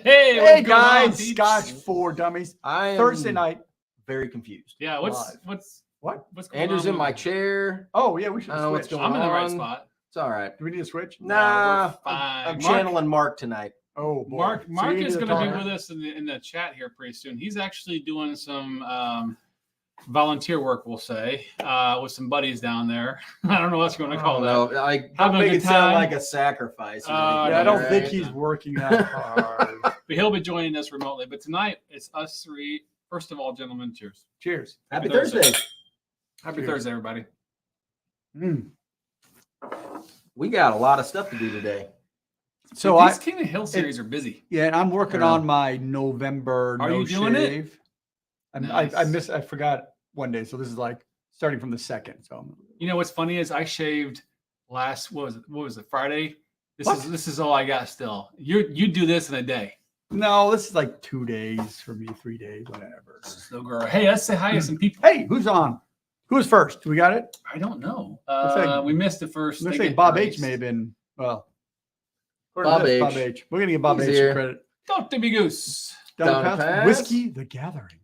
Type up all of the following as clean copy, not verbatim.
Hey guys, on, Scotch for Dummies. I am Thursday night. very confused. Yeah, what's What? what's going Andrew's on in my with- chair. Oh yeah, we should I don't know what's switch. going I'm in the right on. spot. It's all right. Do we need to switch? Nah, we're fine. I'm Mark- channeling Mark tonight. Oh boy. Mark So you is need to going to be talk. with us in the chat here pretty soon. He's actually doing some volunteer work, we'll say, with some buddies down there. I don't know what you want to call that. No, I Having don't a make good it sound time. like a sacrifice. or anything, Yeah, I don't Right. think he's working that hard. But he'll be joining us remotely. But tonight it's us three. First of all, gentlemen, cheers. Cheers. Happy Happy Thursday. Thursday. Happy Cheers. Thursday, everybody. We got a lot of stuff to do today. So Dude, these King of Hill series are busy. yeah, and I'm working Yeah. on my November Are no you doing it? shave. Nice. I forgot one day, so this is like starting from the second. So You know what's funny is I shaved last what was it Friday? What? This is all I got still. You do this in a day. no, this is like 2 days for me, 3 days, whatever. So girl, hey, let's say hi to some people. Hey, who's on? Who's first? Do we got it? I don't know. Let's say- We missed the first. I'm gonna they say get Bob erased. H may have been according to Bob this, H. Bob H. We're gonna give Bob He's H here. some credit. Dr. Big Goose. Down Down the the path, pass. Whiskey the Gathering.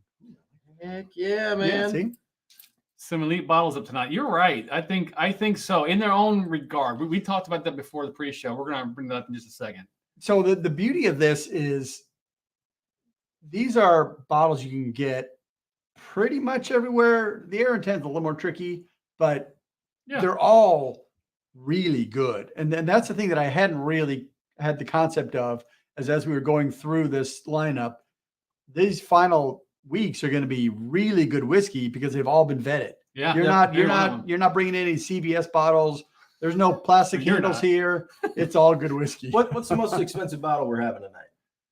Heck yeah, Yeah, man. see? Some elite bottles up tonight. You're right. I think so. In their own regard, we talked about that before the pre-show. We're gonna bring that up in just a second. So the beauty of this is these are bottles you can get pretty much everywhere. The Arran 10 is a little more tricky, but Yeah. they're all really good. And then that's the thing that I hadn't really had the concept of as we were going through this lineup. These final weeks are going to be really good whiskey because they've all been vetted. Yeah. You're not bringing in any CBS bottles. There's no plastic You're handles not. here. It's all good whiskey. What's the most expensive bottle we're having tonight?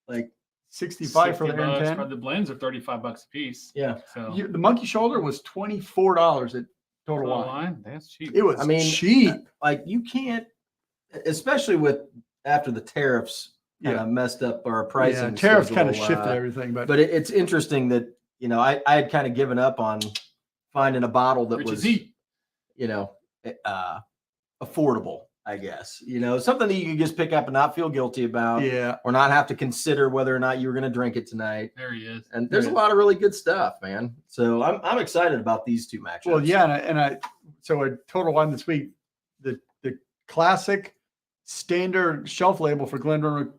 Like, 65 for the Arran 10. For the blends are $35 a piece. yeah. So The Monkey Shoulder was $24 at Total Wine. line, that's cheap. It was I mean, cheap. Like you can't, especially with after the tariffs kind of messed up our pricing. Yeah, tariffs kind of schedule, shifted everything, but it's interesting that I had kind of given up on finding a bottle that Richard was Z. affordable. I guess something that you can just pick up and not feel guilty about, yeah, or not have to consider whether or not you were going to drink it tonight. There he is. And there's a Right. lot of really good stuff, man. So I'm excited about these two matchups. well, yeah, and I so a Total Wine this week, the classic standard shelf label for Glenrunner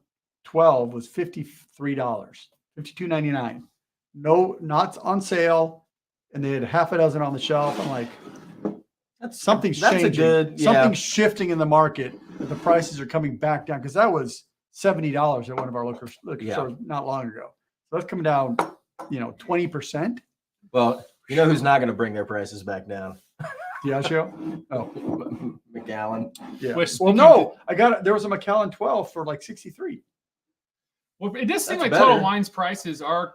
12 was $53, $52.99. No, not on sale, and they had half a dozen on the shelf. I'm like, something's that's changing. a good Something's shifting in the market. That the prices are coming back down because that was $70 at one of our liquor stores not long ago. So that's coming down, 20%. Well, who's not going to bring their prices back down? Diageo? Oh, McAllen. yeah. Well, Well, speaking no, there was a Macallan 12 for like 63. Well, it does seem That's like Total better. Wine's prices are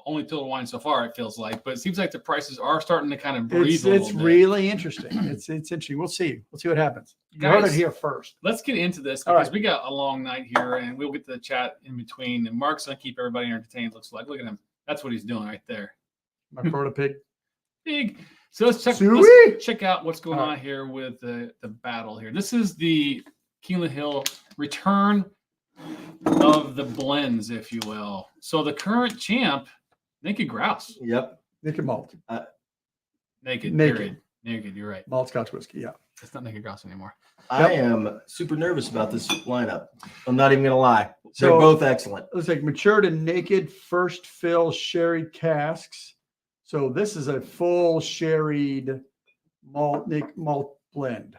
only Total Wine so far, it feels like, but it seems like the prices are starting to kind of breathe It's a little bit. really interesting. It's interesting. We'll see. We'll see what happens. You heard it Guys, here first. Let's get into this All because right. we got a long night here and we'll get to the chat in between. And Mark's going to keep everybody entertained, looks like. Look at him. That's what he's doing right there. My Florida pig. Big. So let's Suey? check out what's going All on here with the battle here. This is the King of the Hill return of the blends, if you will. So the current champ, Naked Grouse. Yep. Naked malt. Naked. Naked. Period. Naked. You're right. Malt Scotch whiskey. Yeah. It's not Naked Grouse anymore. I am super nervous about this lineup. I'm not even going to lie. They're So- both excellent. Looks like matured and naked first fill sherry casks. So this is a full sherried malt blend.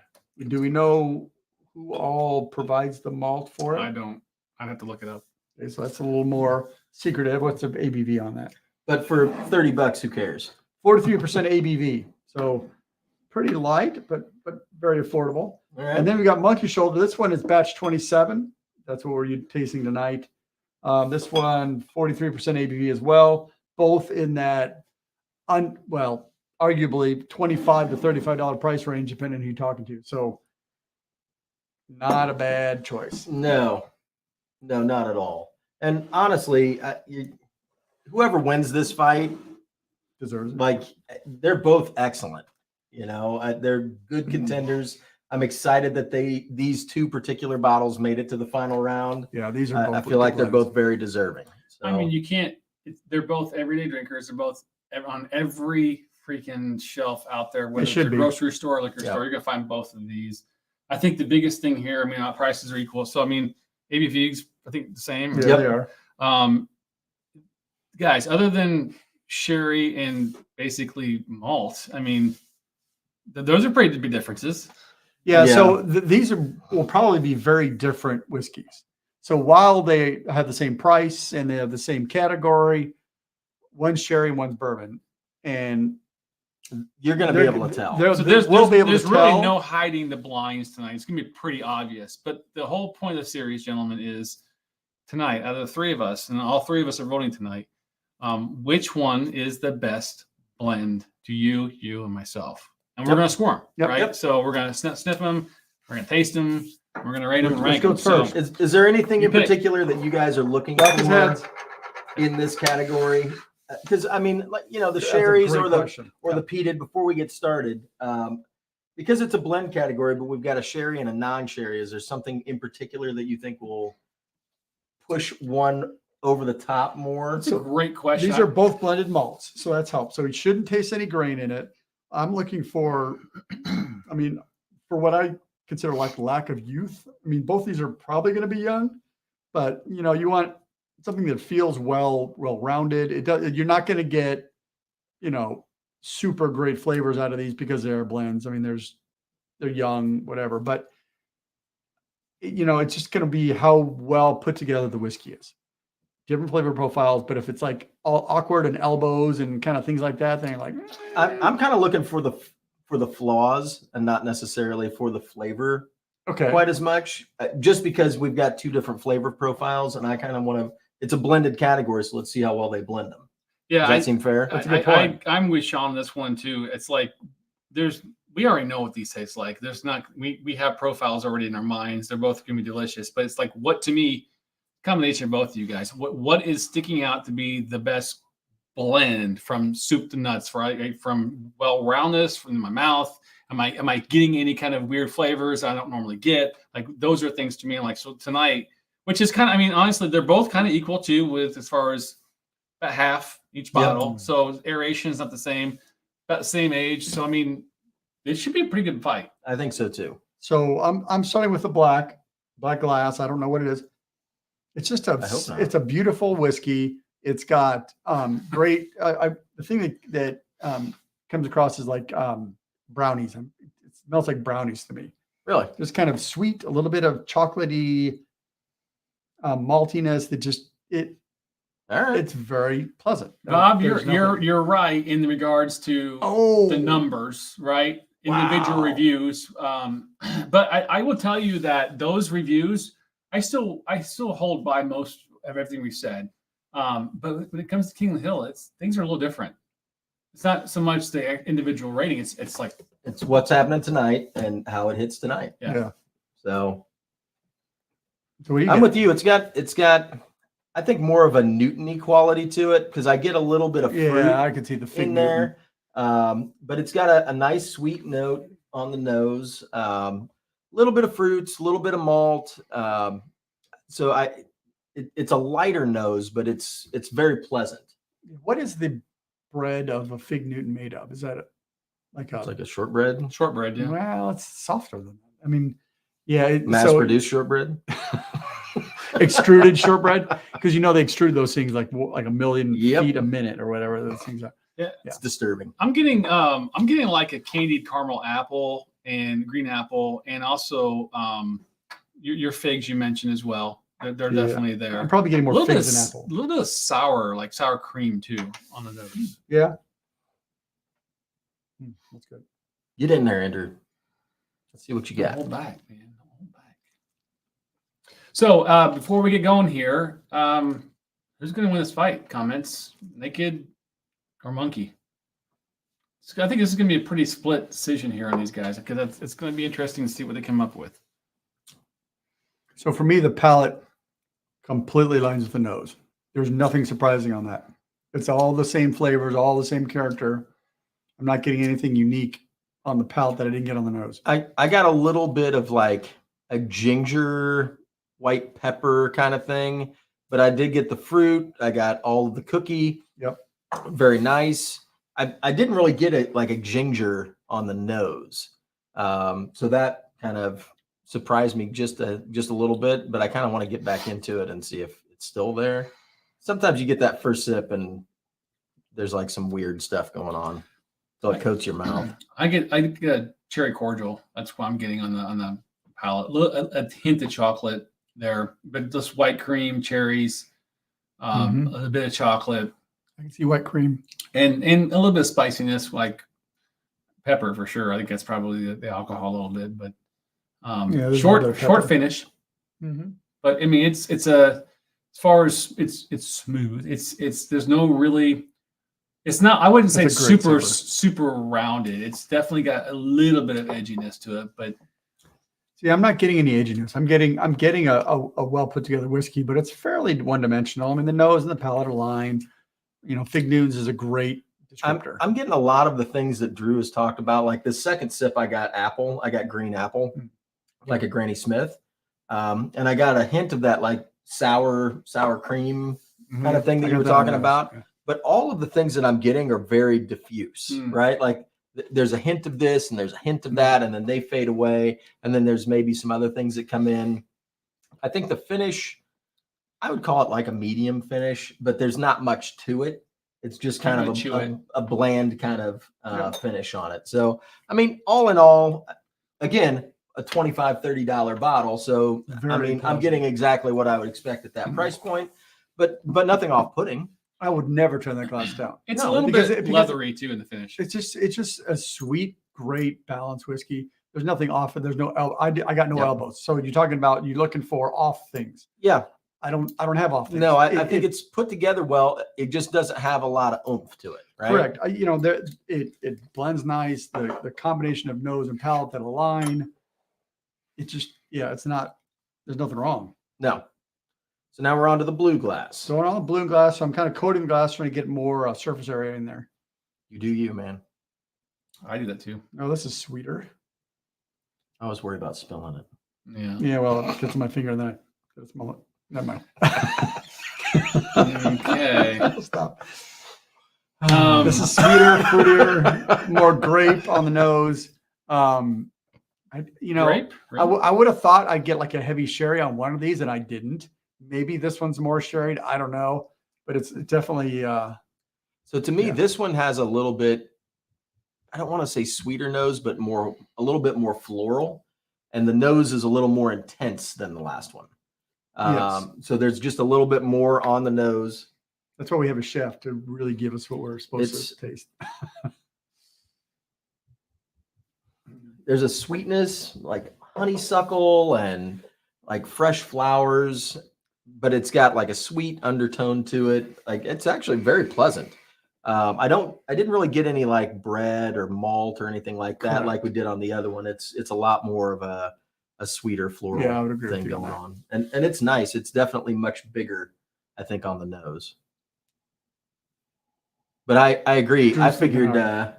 Do we know who all provides the malt for it? I don't. I'd have to look it up. Okay, so that's a little more secretive. What's the ABV on that? But for $30, who cares? 43% ABV. So pretty light, but very affordable. All right. And then we got Monkey Shoulder. This one is batch 27. That's what we're tasting tonight. This one, 43% ABV as well. Both in that, arguably $25 to $35 price range, depending on who you're talking to. So not a bad choice. No, not at all. And honestly, whoever wins this fight, Deserves it. like they're both excellent. They're good contenders. I'm excited that these two particular bottles made it to the final round. Yeah, these are. I feel like they're both very deserving. So. I mean, you can't. They're both everyday drinkers. They're both on every freaking shelf out there. Whether it's a grocery store or liquor store, you're gonna find both of these. I think the biggest thing here. I mean, our prices are equal. So I mean, ABVs, I think the same. Yeah, they are. Guys, other than sherry and basically malt, I mean, those are pretty big differences. Yeah. So these will probably be very different whiskeys. So while they have the same price and they have the same category, one's sherry, one's bourbon, and you're going to be able to tell. So there's really no hiding the blinds tonight. It's going to be pretty obvious. But the whole point of the series, gentlemen, is tonight, out of the three of us, and all three of us are voting tonight, which one is the best blend to you, and myself? And we're going to score them, right? So we're going to sniff them. We're going to taste them. We're going to rate them and rank them. So, is there anything in particular that you guys are looking for in this category? Because I mean, like, you know, the sherries or the peated. Before we get started, because it's a blend category, but we've got a sherry and a non-sherry. Is there something in particular that you think will push one over the top more? That's a great question. These are both blended malts, so that's helped. So it shouldn't taste any grain in it. I'm looking for, I mean, for what I consider like lack of youth. I mean, both these are probably going to be young, but you know, you want something that feels well-rounded. It does. You're not going to get, you know, super great flavors out of these because they are blends. I mean, they're young, whatever, but you know, it's just going to be how well put together the whiskey is. Different flavor profiles, but if it's like all awkward and elbows and kind of things like that, then you're like, I'm kind of looking for the flaws and not necessarily for the flavor. Okay. Quite as much, just because we've got two different flavor profiles, and I kind of want to. It's a blended category, so let's see how well they blend them. Yeah, does that seem fair? That's a good point. I'm with Sean on this one too. It's like we already know what these taste like. There's not we have profiles already in our minds. They're both gonna be delicious, but it's like what to me, combination of both of you guys. What is sticking out to be the best blend from soup to nuts, right? From well-roundness from my mouth. Am I getting any kind of weird flavors I don't normally get? Like those are things to me. Like so tonight, which is kind of, I mean, honestly, they're both kind of equal too, with as far as about half each bottle. Yep. So aeration is not the same, about the same age. So I mean, it should be a pretty good fight. I think so too. So I'm starting with the black glass. I don't know what it is. It's just it's a beautiful whiskey. It's got great. The thing that comes across is like brownies. It smells like brownies to me. Really, just kind of sweet, a little bit of chocolatey maltiness. That just it's very pleasant. Bob, you're right in regards to the numbers, right? Individual reviews. But I will tell you that those reviews, I still hold by most of everything we said. But when it comes to King of the Hill, things are a little different. It's not so much the individual rating. It's like it's what's happening tonight and how it hits tonight. Yeah. So I'm with you. It's got I think more of a Newton-y quality to it because I get a little bit of fruit. Yeah, I could see the fig in there. But it's got a nice sweet note on the nose. A little bit of fruits, a little bit of malt. So it's a lighter nose, but it's very pleasant. What is the bread of a fig Newton made of? Is that it's like a shortbread? Shortbread, yeah. Well, it's softer than that. I mean, yeah. Mass-produced shortbread? Extruded shortbread? Because you know they extrude those things like a million feet a minute or whatever those things are. Yeah, it's disturbing. I'm getting like a candied caramel apple and green apple, and also your figs you mentioned as well. They're definitely there. I'm probably getting more figs than apple. A little bit of sour cream too on the nose. Yeah. That's good. Get in there, Andrew. Let's see what you got. Hold back, man. Hold back. So before we get going here, who's going to win this fight? Comments: naked or monkey? I think this is going to be a pretty split decision here on these guys because it's going to be interesting to see what they come up with. So for me, the palate completely lines with the nose. There's nothing surprising on that. It's all the same flavors, all the same character. I'm not getting anything unique on the palate that I didn't get on the nose. I got a little bit of like a ginger, white pepper kind of thing, but I did get the fruit. I got all of the cookie. Yep. Very nice. I didn't really get it like a ginger on the nose. So that kind of surprised me just a little bit, but I kind of want to get back into it and see if it's still there. Sometimes you get that first sip and there's like some weird stuff going on. So it coats your mouth. I get a cherry cordial. That's what I'm getting on the palate. A hint of chocolate there, but just white cream, cherries, a bit of chocolate. I can see white cream and a little bit of spiciness, like pepper for sure. I think that's probably the alcohol a little bit, but short finish. Mm-hmm. But I mean, it's as far as it's smooth. It's there's no really. It's not. I wouldn't say it's super rounded. It's definitely got a little bit of edginess to it, but. See, I'm not getting any edginess. I'm getting a well put together whiskey, but it's fairly one dimensional. I mean, the nose and the palate are lined. Fig Newton's is a great descriptor. I'm getting a lot of the things that Drew has talked about. Like the second sip, I got apple. I got green apple, like a Granny Smith, and I got a hint of that like sour cream kind of thing that you were talking about. Yeah. But all of the things that I'm getting are very diffuse, right? Like there's a hint of this and there's a hint of that, and then they fade away, and then there's maybe some other things that come in. I think the finish, I would call it like a medium finish, but there's not much to it. It's just kind of a bland kind of finish on it. So, I mean, all in all, again, a $25, $30 bottle. So, I'm getting exactly what I would expect at that price point, but nothing off-putting. I would never turn that glass down. It's a little bit leathery too in the finish. It's just a sweet, great balanced whiskey. There's nothing off it. There's no I got no elbows. So you're talking about you're looking for off things. Yeah. I don't have off things. No, I think it's put together well. It just doesn't have a lot of oomph to it, right? Correct. It blends nice. The combination of nose and palate that align. It just it's not. There's nothing wrong. No. So now we're on to the blue glass. So on the blue glass, so I'm kind of coating the glass, trying to get more surface area in there. You do you, man. I do that too. Oh, this is sweeter. I was worried about spilling it. Yeah. Yeah. Well, it gets in my finger and then I gotta smell it. Never mind. Okay. Stop. This is sweeter, fruitier, more grape on the nose. Grape? I would have thought I'd get like a heavy sherry on one of these, and I didn't. Maybe this one's more sherried. I don't know, but it's definitely. So to me, this one has a little bit. I don't want to say sweeter nose, but a little bit more floral, and the nose is a little more intense than the last one. Yes. So there's just a little bit more on the nose. That's why we have a chef to really give us what we're supposed to taste. There's a sweetness like honeysuckle and like fresh flowers, but it's got like a sweet undertone to it. Like it's actually very pleasant. I didn't really get any like bread or malt or anything like that. Correct. Like we did on the other one. It's a lot more of a sweeter floral thing going on. And it's nice. It's definitely much bigger, I think, on the nose. But I agree. I figured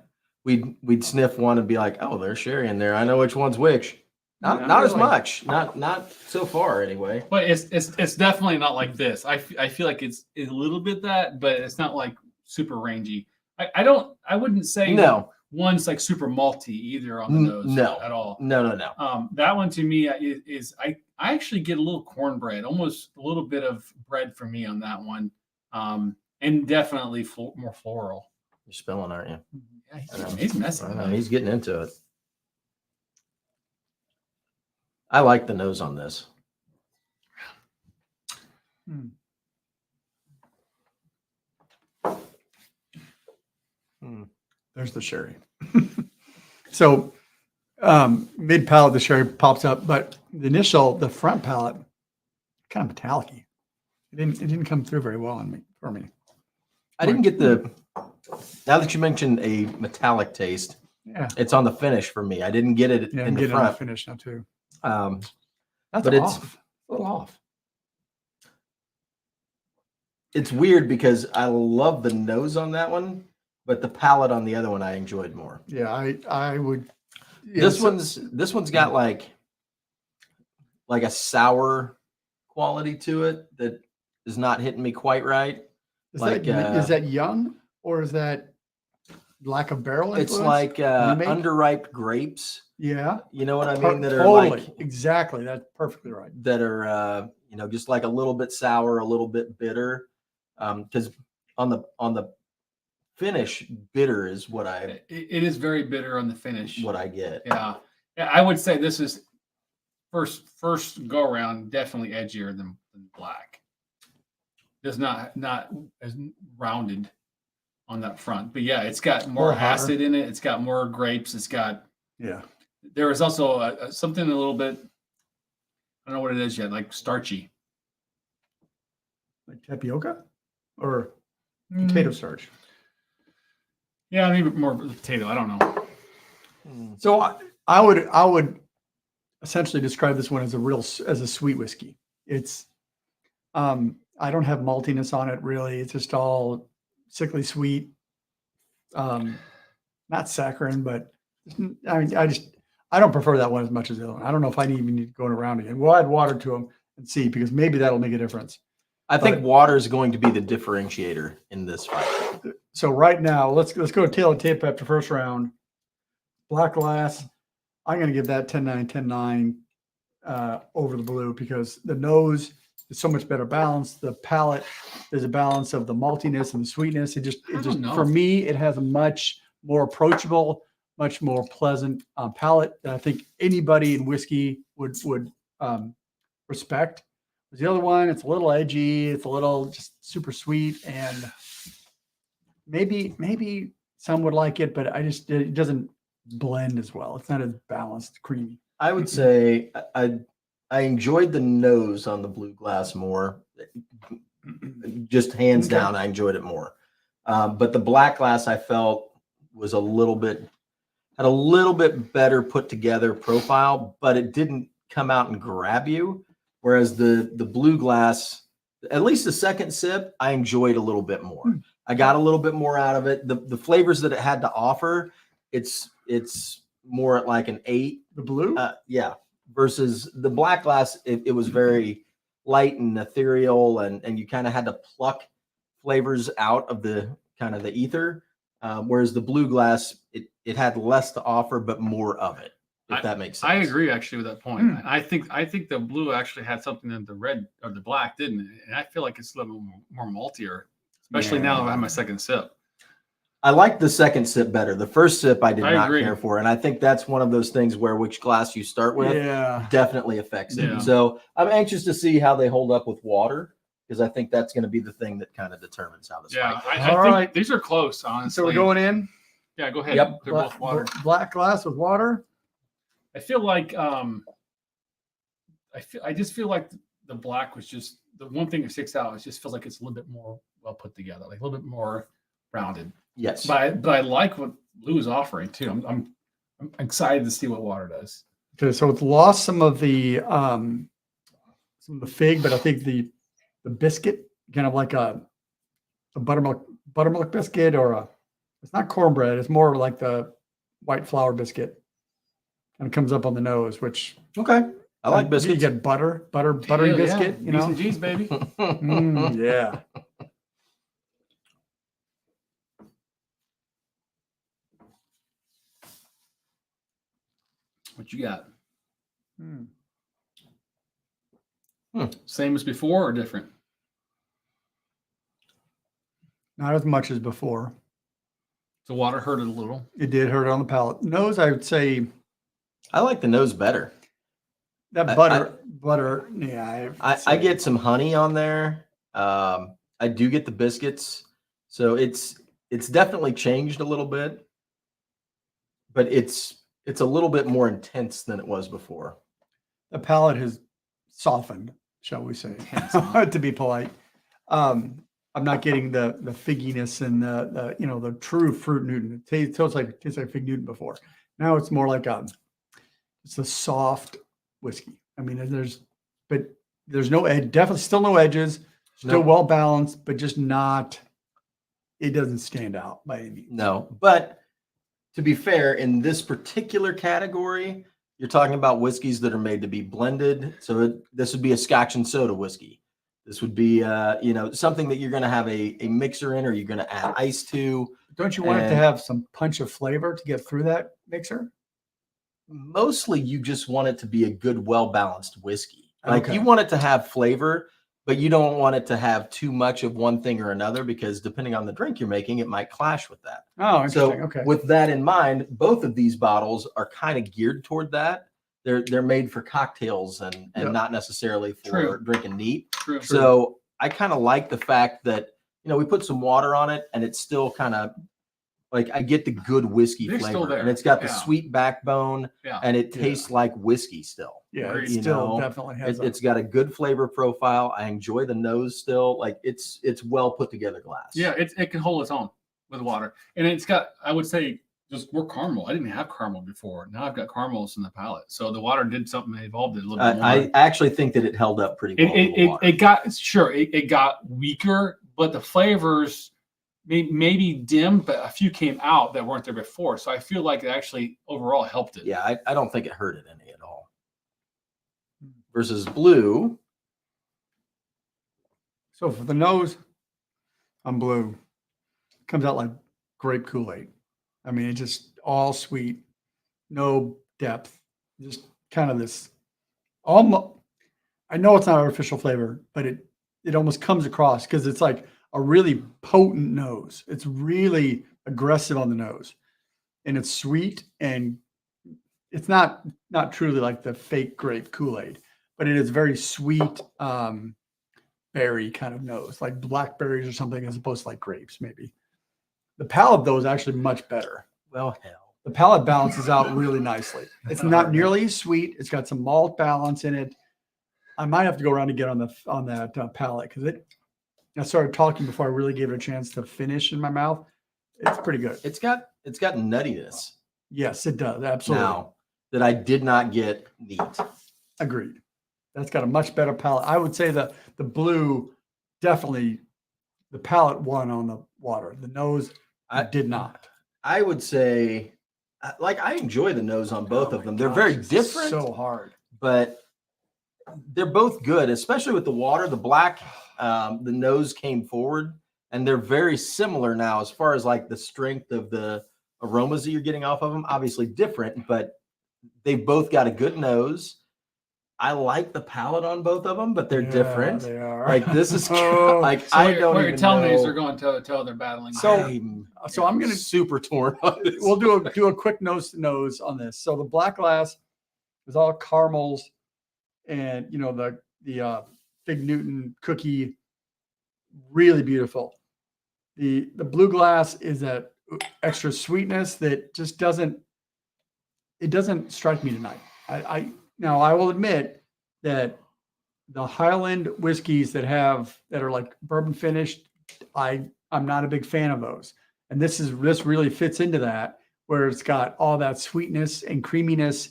we'd sniff one and be like, oh, there's sherry in there. I know which one's which. Not as much. Not so far anyway. But it's definitely not like this. I feel like it's a little bit that, but it's not like super rangy. I wouldn't say one's like super malty either on the nose at all. No. That one to me is I actually get a little cornbread, almost a little bit of bread for me on that one. And definitely more floral. You're spilling, aren't you? Yeah, he's messing. He's getting into it. I like the nose on this. There's the sherry. So mid palate, the sherry pops up, but the front palate, kind of metallic-y. It didn't come through very well for me. I didn't get now that you mentioned a metallic taste, it's on the finish for me. I didn't get it in the front. Finish now too. That's off. It's a little off. It's weird because I love the nose on that one, but the palate on the other one I enjoyed more. Yeah, I would This one's got like a sour quality to it that is not hitting me quite right. Is Like, is that young or is that lack of barrel influence? It's like Remake? underripe grapes. Yeah. You know what I mean? That are Totally. like Exactly. That's perfectly right. that are just like a little bit sour, a little bit bitter. Because on the finish, bitter is what It is very bitter on the finish. I get. Yeah. I would say this is first go around definitely edgier than black. It's not as rounded on that front, but yeah, it's got more acid in it. It's got more grapes. It's got There is also something a little bit, I don't know what it is yet, like starchy, like tapioca or potato starch. Yeah, maybe more potato. I don't know. So I would essentially describe this one as a sweet whiskey. It's I don't have maltiness on it really. It's just all sickly sweet. Not saccharine, but I mean, I don't prefer that one as much as the other one. I don't know if I even need to go around again. We'll add water to them and see, because maybe that'll make a difference. I think water is going to be the differentiator in this fight. So right now, let's go tail and tape after first round. Black glass, I'm going to give that 10-9, 10-9 over the blue, because the nose is so much better balanced. The palate, there's a balance of the maltiness and the sweetness. It just for me, it has a much more approachable, much more pleasant palate that I think anybody in whiskey would respect. The other one, it's a little edgy, it's a little just super sweet, and maybe some would like it, but it doesn't blend as well. It's not as balanced, creamy. I would say I enjoyed the nose on the blue glass more. Just hands down, I enjoyed it more. But the black glass I felt was had a little bit better put together profile, but it didn't come out and grab you. Whereas the blue glass, at least the second sip, I enjoyed a little bit more. I got a little bit more out of it. The flavors that it had to offer, it's more at like an 8. The blue? Yeah. Versus the black glass, it was very light and ethereal, and you kind of had to pluck flavors out of the kind of the ether. Whereas the blue glass, it had less to offer, but more of it. If that makes sense. I agree actually with that point. I think the blue actually had something that the red or the black didn't, and I feel like it's a little more maltier, especially now that I have my second sip. I like the second sip better. The first sip I did not care for, and I think that's one of those things where which glass you start with definitely affects it. So I'm anxious to see how they hold up with water, because I think that's going to be the thing that kind of determines how this fight goes. I think these are close, honestly. So we're going in? Yeah, go ahead. Yep. They're both water. Black glass with water. I feel like I just feel like the black was just the one thing that sticks out. It just feels like it's a little bit more well put together, like a little bit more rounded. Yes, but I like what blue is offering too. I'm excited to see what water does. Okay, so it's lost some of the fig, but I think the biscuit, kind of like a buttermilk biscuit, or it's not cornbread. It's more like the white flour biscuit. And it comes up on the nose, which I like biscuits. You get buttery biscuit. You know, and cheese, baby. Yeah. What you got? Same as before or different? Not as much as before. The water hurt it a little. It did hurt on the palate. Nose, I would say. I like the nose better. That butter. Yeah. I get some honey on there. I do get the biscuits. So it's definitely changed a little bit, but it's a little bit more intense than it was before. The palate has softened, shall we say, to be polite. I'm not getting the figginess and the true fruit Newton. It tastes like fig Newton before. Now it's more like it's a soft whiskey. I mean, there's no edge. Definitely still no edges. Still well balanced, but just not. It doesn't stand out by any means. No, but to be fair, in this particular category, you're talking about whiskeys that are made to be blended. So this would be a Scotch and soda whiskey. This would be, something that you're going to have a mixer in, or you're going to add ice to. Don't you want it to have some punch of flavor to get through that mixer? Mostly, you just want it to be a good, well-balanced whiskey. Like Okay. you want it to have flavor, but you don't want it to have too much of one thing or another, because depending on the drink you're making, it might clash with that. Oh, interesting. So Okay. with that in mind, both of these bottles are kind of geared toward that. They're made for cocktails and Yep. not necessarily for True. drinking neat. True. So I kind of like the fact that, we put some water on it and it's still kind of like, I get the good whiskey They're still flavor, there. and it's got the Yeah. sweet backbone, Yeah. and it Yeah. tastes like whiskey still. Yeah, it You still know, definitely has. It's got a good flavor profile. I enjoy the nose still. Like it's well put together glass. Yeah, it can hold its own with water, and it's got, I would say, just more caramel. I didn't have caramel before. Now I've got caramels in the palate. So the water did something. It evolved it a little bit more. I actually think that it held up pretty well. in the water. It got, sure, it got weaker, but the flavors maybe dim, but a few came out that weren't there before. So I feel like it actually overall helped it. Yeah, I don't think it hurt it any at all. Versus blue. So for the nose, I'm blue. Comes out like grape Kool-Aid. I mean, it's just all sweet, no depth, just kind of this almost. I know it's not artificial flavor, but it almost comes across because it's like a really potent nose. It's really aggressive on the nose, and it's sweet, and it's not truly like the fake grape Kool-Aid, but it is very sweet, berry kind of nose, like blackberries or something, as opposed to like grapes maybe. The palate though is actually much better. Well, hell. The palate balances out really nicely. It's not nearly as sweet. It's got some malt balance in it. I might have to go around again on that palate, because I started talking before I really gave it a chance to finish in my mouth. It's pretty good. It's got nuttiness Yes, it does. Absolutely. now that I did not get neat. Agreed. That's got a much better palate. I would say the blue definitely, the palate won on the water. The nose I did not. I would say, like, I enjoy the nose on both of them. They're Gosh, very this is different, So hard. but they're both good, especially with the water. The black, the nose came forward, and they're very similar now as far as like the strength of the aromas that you're getting off of them. Obviously different, but they both got a good nose. I like the palate on both of them, but they're different. They are. Like this is Oh. like So I what don't you're even telling know. me is they're going toe to toe. They're battling. So I'm gonna super torn on this. we'll do a quick nose to nose on this. So the black glass is all caramels, and the Fig Newton cookie, really beautiful. The blue glass is that extra sweetness that just doesn't strike me tonight. Now I will admit that the Highland whiskeys that are like bourbon finished, I'm not a big fan of those. And this really fits into that, where it's got all that sweetness and creaminess,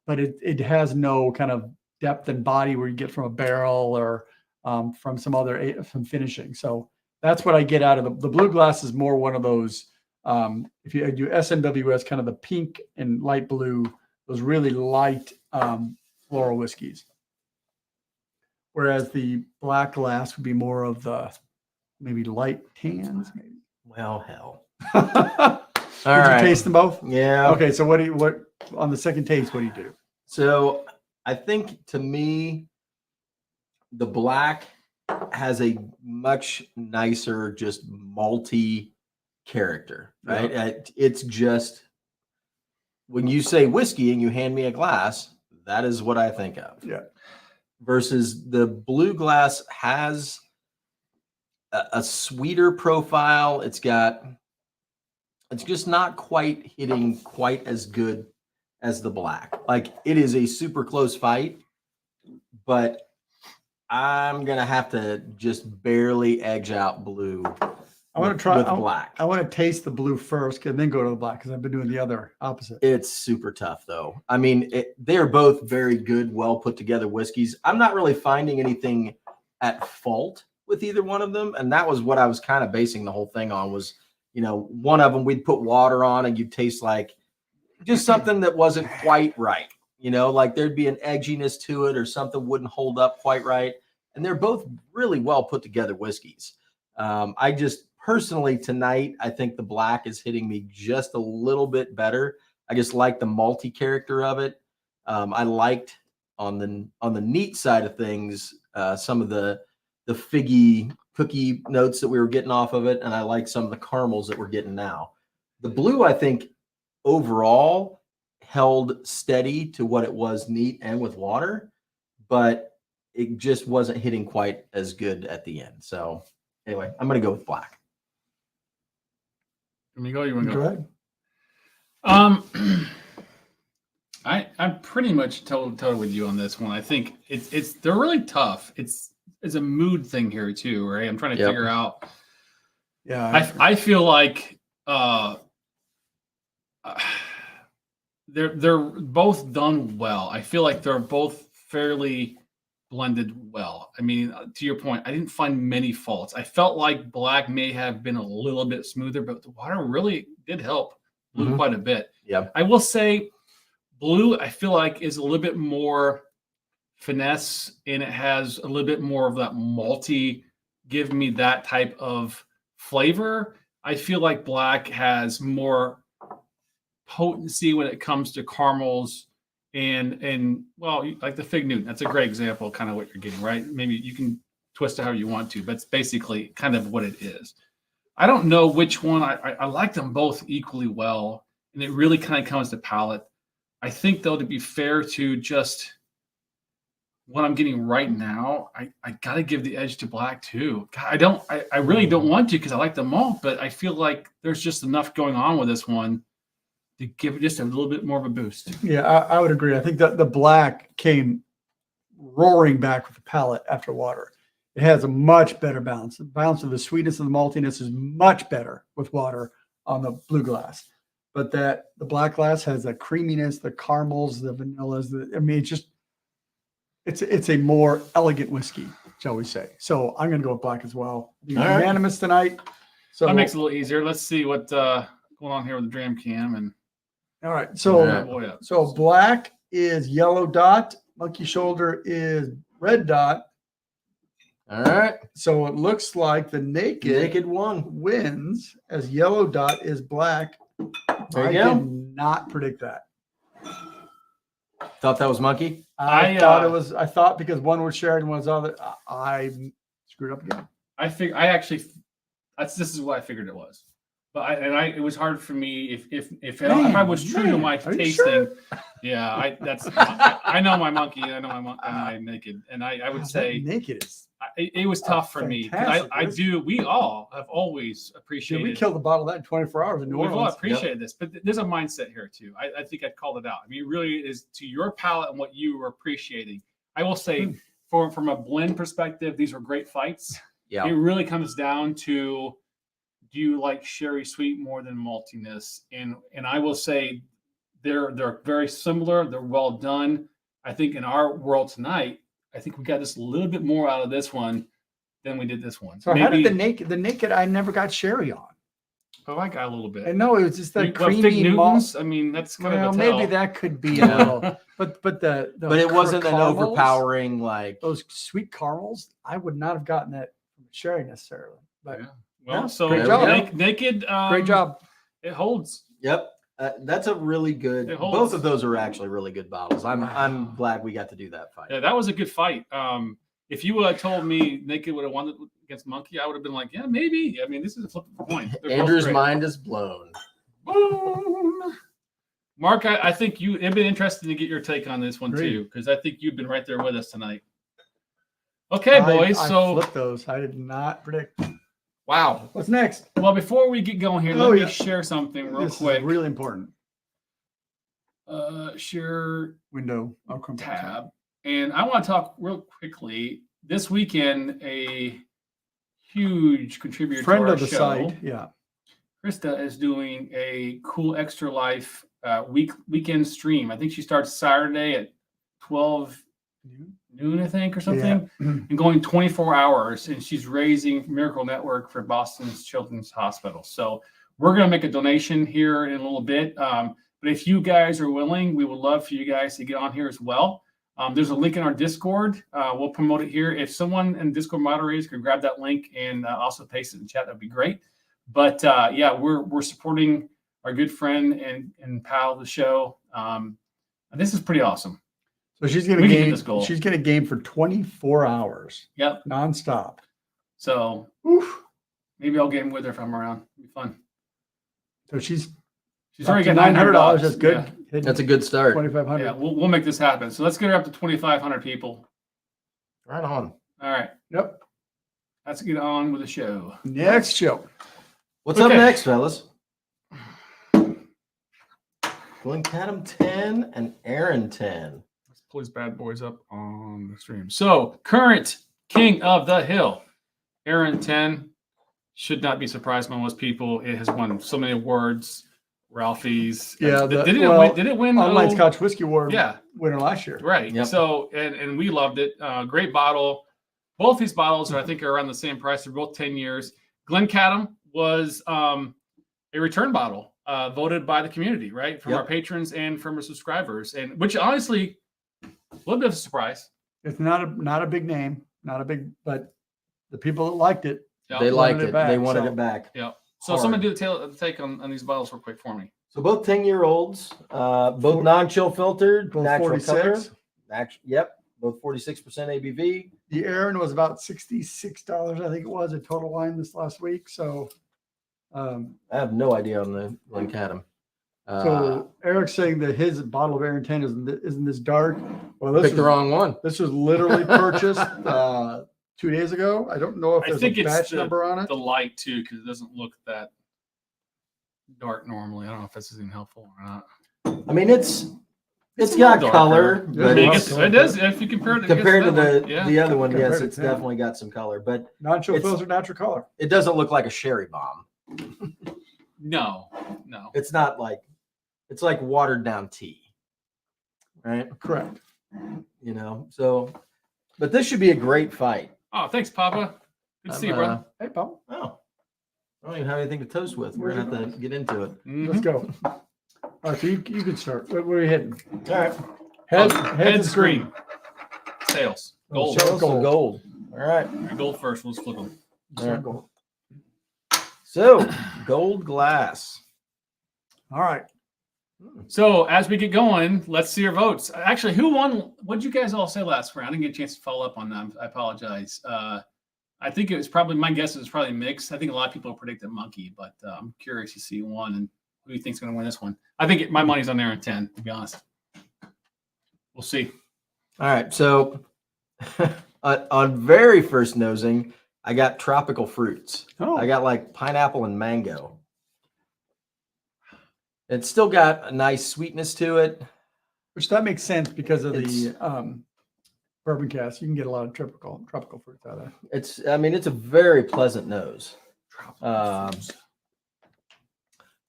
but it has no kind of depth and body where you get from a barrel or from from finishing. So that's what I get out of the blue glass. Is more one of those, if you do SNWS, kind of the pink and light blue, those really light floral whiskeys. Whereas the black glass would be more of the maybe light tans, maybe. Well, hell. Did All right. you taste them both? Yeah. Okay, so what on the second taste, what do you do? So I think, to me, the black has a much nicer, just malty character, right? It's just, when you say whiskey and you hand me a glass, that is what I think of. Yeah. Versus the blue glass has a sweeter profile. It's just not quite hitting quite as good as the black. Like, it is a super close fight, but I'm gonna have to just barely edge out blue. I want to try with black. I want to taste the blue first and then go to the black, because I've been doing the other opposite. It's super tough, though. I mean, they're both very good, well put together whiskeys. I'm not really finding anything at fault with either one of them, and that was what I was kind of basing the whole thing on. Was one of them we'd put water on and you'd taste like just something that wasn't quite right. Like there'd be an edginess to it or something wouldn't hold up quite right. And they're both really well put together whiskeys. I just personally tonight, I think the black is hitting me just a little bit better. I just like the malty character of it. I liked on the neat side of things, some of the figgy cookie notes that we were getting off of it. And I like some of the caramels that we're getting now. The blue, I think overall held steady to what it was neat and with water, but it just wasn't hitting quite as good at the end. So anyway, I'm going to go with black. Let me go. You want to Go go? ahead. I'm pretty much total with you on this one. I think they're really tough. It's a mood thing here too, right? I'm trying to figure out. Yeah, I feel like they're both done well. I feel like they're both fairly blended well. I mean, to your point, I didn't find many faults. I felt like black may have been a little bit smoother, but the water really did help blue quite a bit. Yeah, I will say blue, I feel like is a little bit more finesse and it has a little bit more of that malty, give me that type of flavor. I feel like black has more potency when it comes to caramels and well, like the Fig Newton. That's a great example of kind of what you're getting, right? Maybe you can twist it however you want to, but it's basically kind of what it is. I don't know which one. I like them both equally well, and it really kind of comes to palate. I think, though, to be fair to just what I'm getting right now, I got to give the edge to black too. God, I really don't want to because I like them all, but I feel like there's just enough going on with this one to give it just a little bit more of a boost. Yeah, I would agree. I think that the black came roaring back with the palate after water. It has a much better balance. The balance of the sweetness and the maltiness is much better with water on the blue glass. But the black glass has the creaminess, the caramels, the vanillas. It's a more elegant whiskey, shall we say. So I'm going to go with black as well. Unanimous tonight. So that makes it a little easier. Let's see what's going on here with the Dram Cam. And all right. So black is yellow dot. Monkey shoulder is red dot. All right. So it looks like the naked one wins as yellow dot is black. There you I go. did not predict that. Thought that was monkey? I thought it was. I thought because one was shared and one was other. I screwed up again. This is what I figured it was. But it was hard for me if I was true to my tasting. Sure? Yeah, I know my monkey. I know my naked, and I would say naked is. It was tough for me. We all have always appreciated. We killed the bottle of that in 24 hours in New Orleans. We've all appreciated this, but there's a mindset here too. I think I'd called it out. I mean, it really is to your palate and what you were appreciating. I will say, from a blend perspective, these were great fights. Yeah, it really comes down to, do you like sherry sweet more than maltiness? And I will say, they're very similar. They're well done. I think in our world tonight, I think we got just a little bit more out of this one than we did this one. So how did the naked? I never got sherry on. Oh, I got a little bit. I know it was just that creamy malt. I mean, that's kind of maybe that could be a little, but it wasn't an overpowering like those sweet caramels. I would not have gotten that from sherry necessarily. But yeah. Well, so great job. Naked. Great job. It holds. Yep. That's a really good. Both of those are actually really good bottles. I'm glad we got to do that fight. Yeah, that was a good fight. If you would have told me Naked would have won against Monkey, I would have been like, yeah, maybe. I mean, this is a flip of a coin. Andrew's mind is blown. Mark, I think it'd been interesting to get your take on this one too, because I think you've been right there with us tonight. Okay, boys. I flipped those. I did not predict. Wow. What's next? Well, before we get going here, let me share something real quick. Is really important. Share window tab. And I want to talk real quickly. This weekend, a huge contributor friend to our of the show, site, yeah, Krista, is doing a cool Extra Life weekend stream. I think she starts Saturday at 12 noon, I think, or something, and going 24 hours. And she's raising Miracle Network for Boston's Children's Hospital. So We're going to make a donation here in a little bit. But if you guys are willing, we would love for you guys to get on here as well. There's a link in our Discord. We'll promote it here. If someone in Discord moderators could grab that link and also paste it in the chat, that'd be great. But yeah, we're supporting our good friend and pal of the show. This is pretty awesome. So she's going to game. She's going to game for 24 hours. Yep, nonstop. So maybe I'll game with her if I'm around. It'll be fun. So she's already got $900. That's good. Yeah. That's a good start. 2,500. Yeah, we'll make this happen. So let's get her up to 2,500 people. Right on. All right. Yep. Let's get on with the show. Next show. What's up next, fellas? Glencadam 10 and Arran 10. Let's pull these bad boys up on the stream. So current king of the hill, Arran 10. Should not be surprised by most people. It has won so many awards. Ralphie's. Yeah. Did it win? Online Scotch Whiskey Award. Yeah. Winner last year. Right. Yep. So, and we loved it. Great bottle. Both these bottles are, I think, are around the same price. They're both 10 years. Glencadam was a return bottle voted by the community, right? From our patrons and from our subscribers. And which honestly, a little bit of a surprise. It's not a big name, but the people that liked it, they liked it. Back, they wanted it back. Yeah. So someone do the take on these bottles real quick for me. So both 10-year-olds, both non-chill filtered, both natural 46. color. Yep, both 46% ABV. The Arran was about $66, I think it was, a total wine this last week. So I have no idea on the Glencadam. So Eric's saying that his bottle of Arran 10 isn't this dark. Well, this picked the wrong one. This was literally purchased 2 days ago. I don't know if there's a batch number on it. The light too, because it doesn't look that dark normally. I don't know if this is even helpful or not. I mean, it's got color, but it is. If you compare it to the other one, yes, it's definitely got some color, but non-chill fills are natural color. It doesn't look like a sherry bomb. No. It's not like, it's like watered down tea, right? Correct. You know, so, but this should be a great fight. Oh, thanks, Papa. Good to see you, brother. Hey, Papa. Oh, I don't even have anything to toast with. We're going to have to get into it. Mm-hmm. Let's go. All right, so you can start. Where are you heading? All right. Heads green. Sales. Gold. Gold. All right. Gold first. Let's flip them. All right. Gold. So, gold glass. All right. So as we get going, let's see your votes. Actually, who won? What did you guys all say last round? I didn't get a chance to follow up on that. I apologize. I think it was probably, my guess is probably mixed. I think a lot of people predicted Monkey, but I'm curious to see who won and who do you think is going to win this one. I think my money's on Arran 10, to be honest. We'll see. All right. So on very first nosing, I got tropical fruits. Oh. I got like pineapple and mango. It's still got a nice sweetness to it. Which that makes sense because of the bourbon cast. You can get a lot of tropical fruits out of it. I mean, it's a very pleasant nose. I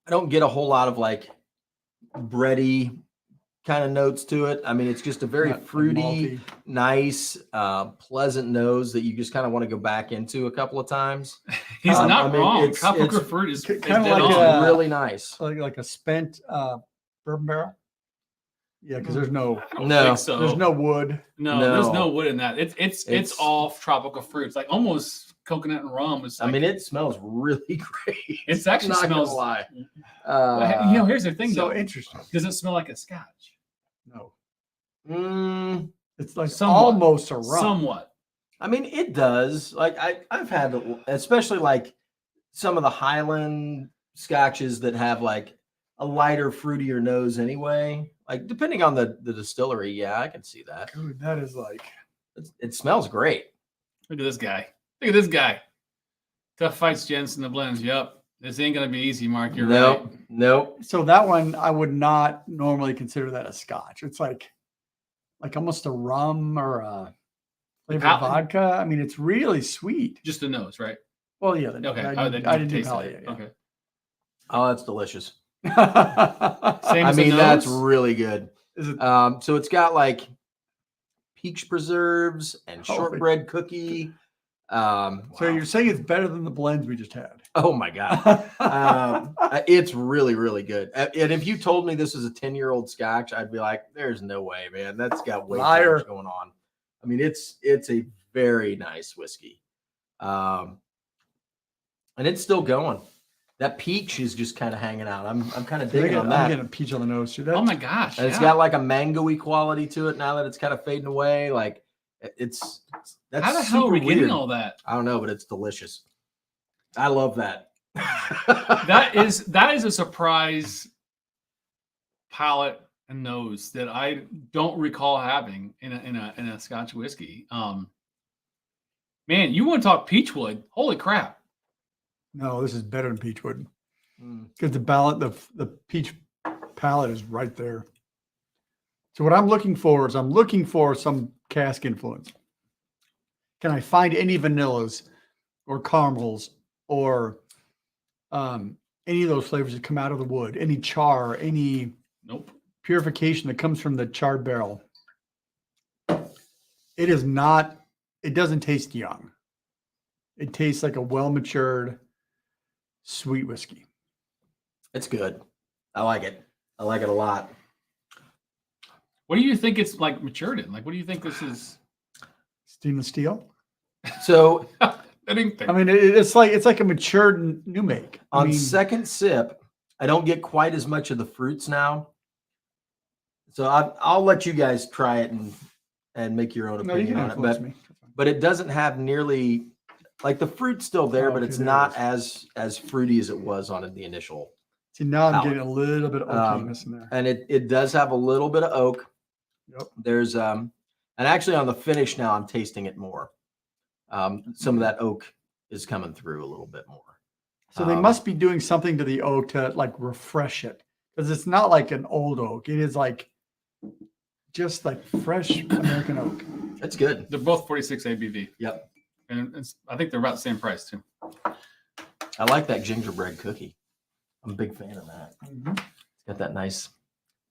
don't get a whole lot of like bready kind of notes to it. I mean, it's just a very fruity, nice, pleasant nose that you just kind of want to go back into a couple of times. He's not wrong. Tropical fruit is kind of like really nice, like a spent bourbon barrel. Yeah, because there's no so. There's no wood. No, there's no wood in that. It's all tropical fruits, like almost coconut and rum. It's like, I mean, it smells really great. It actually not smells. Gonna lie. Here's the thing, so though. Interesting. Does it smell like a Scotch? No. It's like somewhat, almost a rum. Somewhat. I mean, it does. Like I've had, especially like some of the Highland Scotches that have like a lighter, fruitier nose anyway. Like depending on the distillery, yeah, I can see that. Dude, that is like it smells great. Look at this guy. Look at this guy. Tough fights, gents, in the blends. Yep. This ain't gonna be easy, Mark. You're right. Nope. So that one I would not normally consider that a Scotch. It's like almost a rum or a flavored vodka. I mean, it's really sweet. Just the nose, right? Well, yeah. Okay. I didn't taste palate it. it. Yeah. Okay. Oh, that's delicious. Same I as mean, the that's nose? really good. Is it? So it's got like peach preserves and shortbread cookie. So you're saying it's better than the blends we just had? Oh my God. It's really, really good. And if you told me this was a 10-year-old Scotch, I'd be like, there's no way, man. That's got way too Liar. much going on. I mean, it's a very nice whiskey. And it's still going. That peach is just kind of hanging out. I'm kind of digging on that. I'm getting a peach on the nose too. Oh my gosh. And it's got like a mango-y quality to it now that it's kind of fading away. Like that's how the hell are we getting all that? I don't know, but it's delicious. I love that. that is a surprise palate and nose that I don't recall having in a Scotch whiskey. Man, you want to talk peachwood? Holy crap! No, this is better than peachwood because the peach palate is right there. So what I'm looking for is some cask influence. Can I find any vanillas or caramels or any of those flavors that come out of the wood? Any char, any purification that comes from the charred barrel? It is not. It doesn't taste young. It tastes like a well-matured, sweet whiskey. It's good. I like it. I like it a lot. What do you think it's like matured in? Like, what do you think this is? Stainless steel. So, I mean, it's like a matured new make. On second sip, I don't get quite as much of the fruits now. So I'll let you guys try it and make your own opinion on it. But it doesn't have nearly, like, the fruit's still there, but it's not as fruity as it was on the initial. See, now I'm getting a little bit of oakiness in there. And it does have a little bit of oak. Yep. There's and actually on the finish now I'm tasting it more. Some of that oak is coming through a little bit more. So they must be doing something to the oak to like refresh it, because it's not like an old oak. It is like just like fresh American oak. That's good. They're both 46 ABV. Yep. And I think they're about the same price too. I like that gingerbread cookie. I'm a big fan of that. Mm-hmm. It's got that nice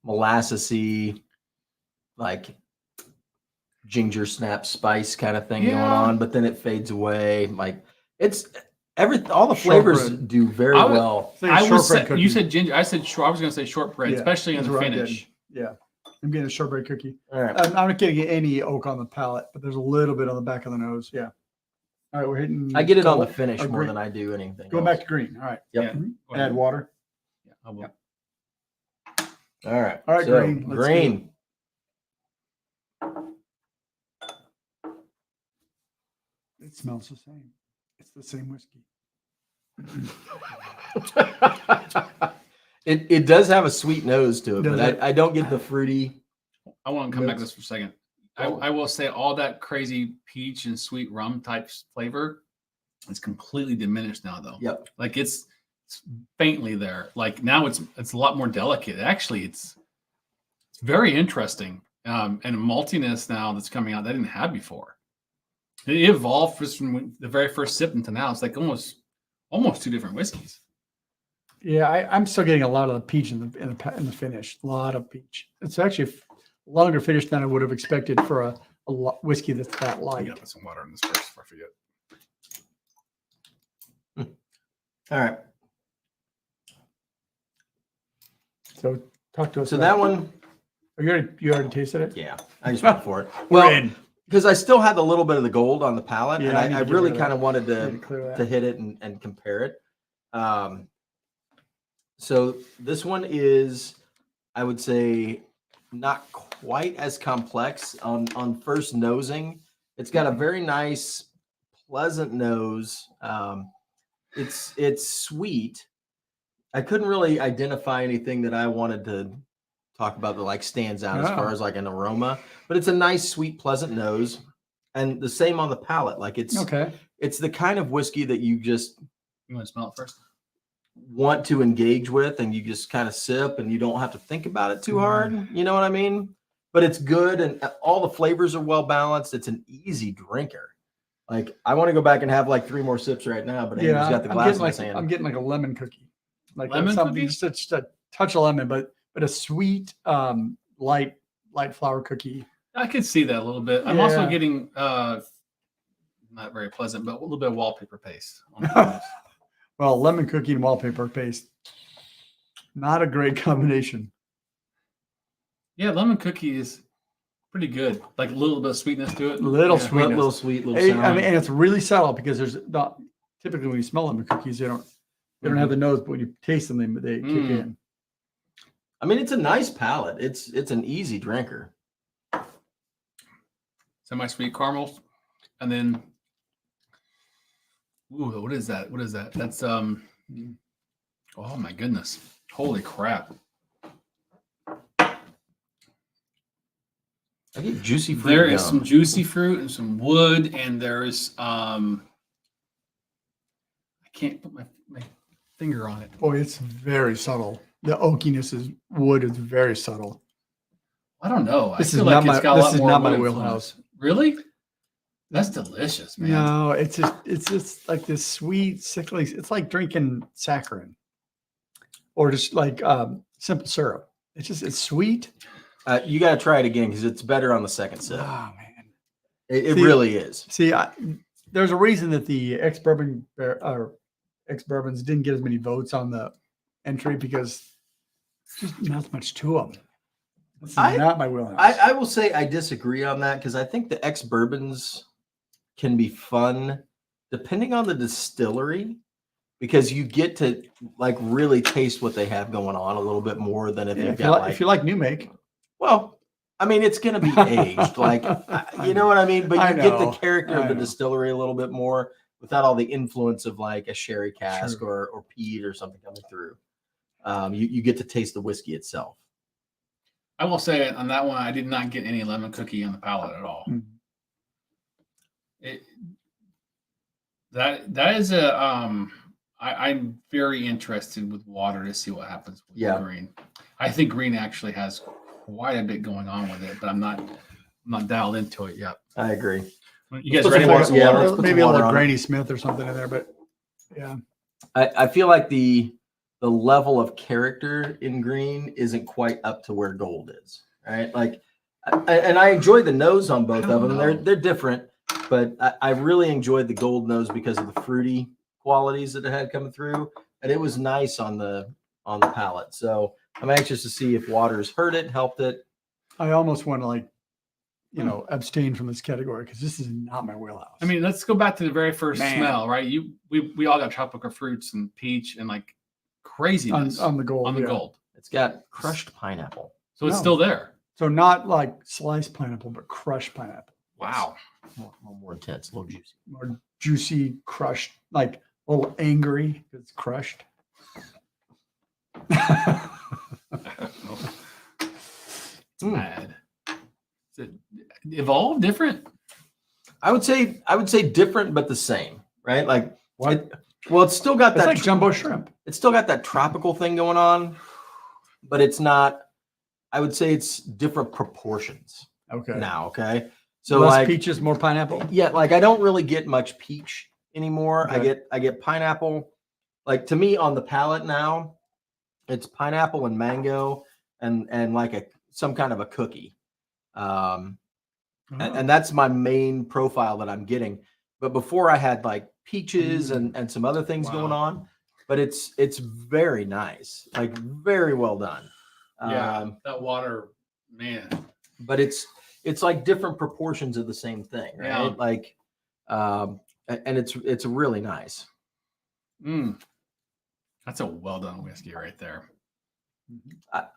molassesy, like ginger snap spice kind of thing going on, but then it fades away. Like it's all the flavors do very well. You said ginger. I said I was going to say shortbread, especially in the finish. Yeah. I'm getting a shortbread cookie. All right. I'm not getting any oak on the palate, but there's a little bit on the back of the nose. Yeah. All right, we're hitting. I get it on the finish more than I do anything. Going back to green. All right. Yep. Yeah. Add water. Yeah. I will. Yep. All right. All right. So, Green. Green. It smells the same. It's the same whiskey. It does have a sweet nose to it, but I don't get the fruity. I want to come back to this for a second. I will say all that crazy peach and sweet rum type flavor is completely diminished now, though. Yep. Like it's faintly there. Like now it's a lot more delicate. Actually, it's very interesting. And a maltiness now that's coming out that I didn't have before. It evolved just from the very first sip until now. It's like almost two different whiskeys. Yeah, I'm still getting a lot of the peach in the finish. A lot of peach. It's actually a longer finish than I would have expected for a whiskey that's that light. I got some water in this first before I forget. All right. So talk to us. So that one. You already tasted it? Yeah, I just went for it. Well, because I still had a little bit of the gold on the palate, and I really kind of wanted to hit it and compare it. So this one is, I would say, not quite as complex on first nosing. It's got a very nice, pleasant nose. It's sweet. I couldn't really identify anything that I wanted to talk about that like stands out as far as like an aroma, but it's a nice, sweet, pleasant nose, and the same on the palate. Like it's the kind of whiskey that you want to smell it first? Want to engage with, and you just kind of sip, and you don't have to think about it too hard. You know what I mean? But it's good, and all the flavors are well balanced. It's an easy drinker. Like I want to go back and have like 3 more sips right now, but Amy's got the glass in his hand. I'm getting like a lemon cookie, like lemon cookie, just a touch of lemon, but a sweet, light flour cookie. I could see that a little bit. I'm also getting not very pleasant, but a little bit of wallpaper paste. On the corners. Well, lemon cookie and wallpaper paste, not a great combination. Yeah, lemon cookie is pretty good. Like a little bit of sweetness to it. Little Yeah. sweetness. Little sweet, little I sour. mean, and it's really subtle because there's not typically when you smell lemon cookies, they don't have the nose, but when you taste them, they kick in. I mean, it's a nice palate. It's an easy drinker. Semi-sweet caramels, and then, ooh, what is that? What is that? That's oh my goodness, holy crap! I get juicy fruit. There is some juicy fruit and some wood, and there is I can't put my finger on it. Boy, it's very subtle. The oakiness is wood is very subtle. I don't know. This I is feel not like my it's got a this lot is more not my wood wheelhouse. influence. Really? That's delicious, man. No, it's just like this sweet, sickly. It's like drinking saccharin, or just like simple syrup. It's sweet. You got to try it again because it's better on the second sip. Oh man, It See- really is. see, there's a reason that the ex-bourbon or ex-bourbons didn't get as many votes on the entry because there's just not much to them. This is not my wheelhouse. I will say I disagree on that because I think the ex-bourbons can be fun depending on the distillery because you get to like really taste what they have going on a little bit more than if Yeah, you've if, you got like, like, if you like new make, well, I mean, it's going to be aged, like, you know what I mean? But I you get the know, character of I the know. distillery a little bit more without all the influence of like a sherry cask or peat or something coming through. You get to taste the whiskey itself. I will say on that one, I did not get any lemon cookie on the palate at all. That is a I'm very interested with water to see what happens with Yeah. green. I think green actually has quite a bit going on with it, but I'm not dialed into it yet. I agree. You guys Let's ready put for some some water- water? let's put maybe some a water little on it. Granny Smith or something in there, but yeah. I feel like the level of character in green isn't quite up to where gold is, right? Like, and I enjoy the nose on both I of don't them. know. They're different, but I really enjoyed the gold nose because of the fruity qualities that it had coming through, and it was nice on the palate. So I'm anxious to see if water's hurt it, helped it. I almost want to abstain from this category because this is not my wheelhouse. I mean, let's go back to the very first Man. smell, right? We all got tropical fruits and peach and like craziness on the gold. on the yeah. gold. It's got crushed pineapple. So it's No. still there. So not like sliced pineapple, but crushed pineapple. Wow. A little more intense, a little juicy. More juicy, crushed, like a little angry because it's crushed. It's mad. Is it evolved different? I would say different but the same, right? Like What? it's still got It's that like jumbo shrimp. it's still got that tropical thing going on, but it's not. I would say it's different proportions Okay. now. Okay, so Less like peaches, more pineapple. yeah, like I don't really get much peach anymore. Okay. I get pineapple. Like to me on the palate now, it's pineapple and mango and like some kind of a cookie. And that's my main profile that I'm getting. But before I had like peaches and some other things going on, but it's very nice, like very well done. Yeah, that water, man. But it's like different proportions of the same thing, right? Yeah. Like, and it's really nice. That's a well done whiskey right there.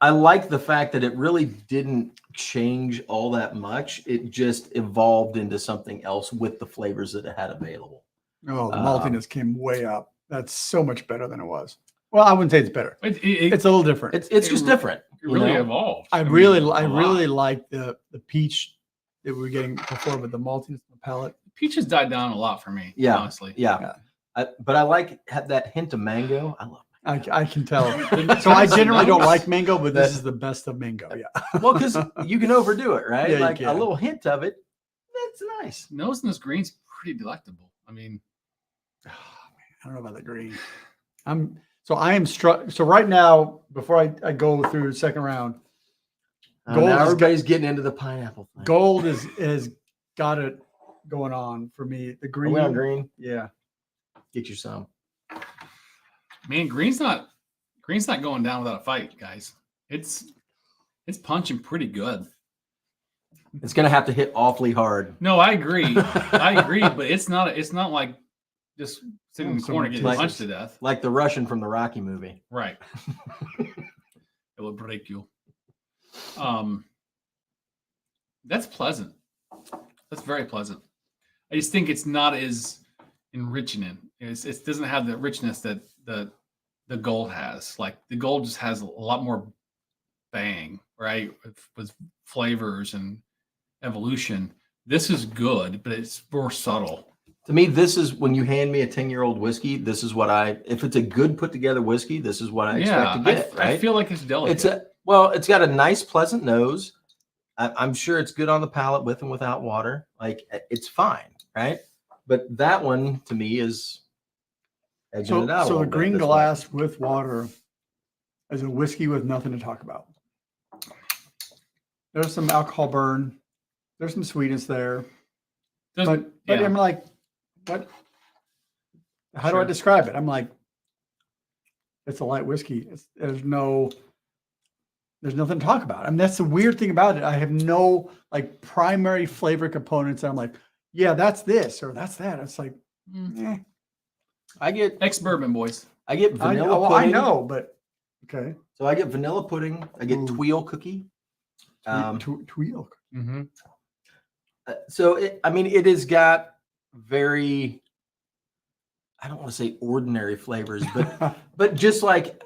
I like the fact that it really didn't change all that much. It just evolved into something else with the flavors that it had available. Oh, the maltiness came way up. That's so much better than it was. Well, I wouldn't say it's better. It's a little different. It's just different. It really evolved. I really like the peach that we were getting before, but the maltiness in the palate. Peaches died down a lot for me. Yeah, honestly. Yeah. But I like that hint of mango. I love I can tell. So I generally don't like mango, but this is the best of mango. Yeah. well, because you can overdo it, right? Yeah, you like a can. little hint of it. That's nice. Nose in this green's pretty delectable. I mean, I don't know about the green. I am struck. So right now, before I go through the second round, Gold now has everybody's getting into the pineapple thing. gold has got it going on for me. The Are green. we on green? Yeah. Get you some. Man, green's not going down without a fight, guys. It's punching pretty good. It's gonna have to hit awfully hard. No, I agree. But it's not like just sitting in the corner getting like- punched to death. Like the Russian from the Rocky movie. Right. It will break you. That's pleasant. That's very pleasant. I just think it's not as enriching. It doesn't have the richness that the gold has. Like the gold just has a lot more bang, right? With flavors and evolution. This is good, but it's more subtle. To me, this is when you hand me a 10-year-old whiskey. This is what if it's a good put together whiskey, this is what I expect to get. Right? I feel like it's delicate. It's got a nice, pleasant nose. I'm sure it's good on the palate with and without water. Like it's fine, right? But that one to me is edging it out. So the green glass with water is a whiskey with nothing to talk about. There's some alcohol burn. There's some sweetness there. But I'm like, what? How do I describe it? I'm like, it's a light whiskey. There's nothing to talk about. I mean, that's the weird thing about it. I have no like primary flavor components. I'm like, yeah, that's this or that's that. It's like, I get Ex-Bourbon, boys. I get vanilla pudding. I know, but okay. So I get vanilla pudding. I get Tweel cookie. Tweel. Mm-hmm. So it has got very, I don't want to say ordinary flavors, but just like